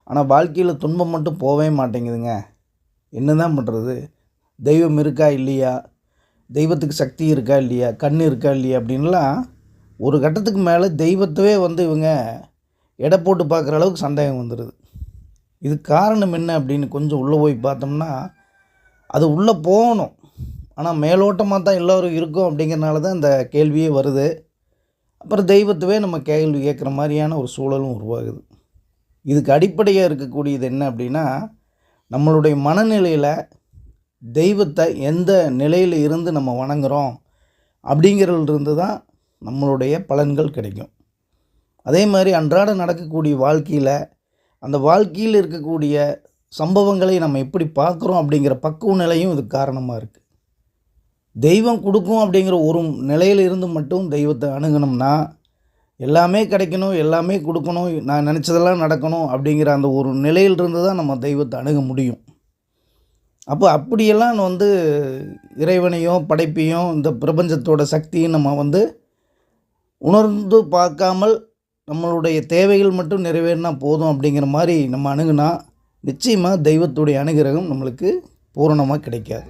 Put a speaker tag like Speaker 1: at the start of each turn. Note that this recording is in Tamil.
Speaker 1: ஆனால் வாழ்க்கையில் துன்பம் மட்டும் போகவே மாட்டேங்குதுங்க. என்ன தான் பண்ணுறது? தெய்வம் இருக்கா இல்லையா? தெய்வத்துக்கு சக்தி இருக்கா இல்லையா? கண் இருக்கா இல்லையா? அப்படின்லாம் ஒரு கட்டத்துக்கு மேலே தெய்வத்தவே இவங்க எடை போட்டு பார்க்குற அளவுக்கு சந்தேகம் வந்துடுது. இதுக்கு காரணம் என்ன அப்படின்னு கொஞ்சம் உள்ளே போய் பார்த்தோம்னா, அது உள்ளே போகணும். ஆனால் மேலோட்டமாக தான் எல்லோரும் இருக்கோம் அப்படிங்கிறனால தான் இந்த கேள்வியே வருது. அப்புறம் தெய்வத்தவே நம்ம கேள்வி கேட்குற மாதிரியான ஒரு சூழலும் உருவாகுது. இதுக்கு அடிப்படையாக இருக்கக்கூடியது என்ன அப்படின்னா, நம்மளுடைய மனநிலையில் தெய்வத்தை எந்த நிலையில் இருந்து நம்ம வணங்குகிறோம் அப்படிங்கிறதுலேருந்து தான் நம்மளுடைய பலன்கள் கிடைக்கும். அதே மாதிரி அன்றாட நடக்கக்கூடிய வாழ்க்கையில், அந்த வாழ்க்கையில் இருக்கக்கூடிய சம்பவங்களை நம்ம எப்படி பார்க்குறோம் அப்படிங்கிற பக்குவ நிலையும் இதுக்கு காரணமாக இருக்குது. தெய்வம் கொடுக்கும் அப்படிங்கிற ஒரு நிலையில் இருந்து மட்டும் தெய்வத்தை அணுகணும்னா, எல்லாமே கிடைக்கணும், எல்லாமே கொடுக்கணும், நான் நினச்சதெல்லாம் நடக்கணும் அப்படிங்கிற அந்த ஒரு நிலையிலிருந்து தான் நம்ம தெய்வத்தை அணுக முடியும். அப்போ அப்படியெல்லாம் இறைவனையோ படைப்பையும் இந்த பிரபஞ்சத்தோட சக்தியும் நம்ம உணர்ந்து பார்க்காமல் நம்மளுடைய தேவைகள் மட்டும் நிறைவேறினா போதும் அப்படிங்கிற மாதிரி நம்ம அணுகுனா, நிச்சயமாக தெய்வத்துடைய அனுகிரகம் நம்மளுக்கு பூரணமாக கிடைக்காது.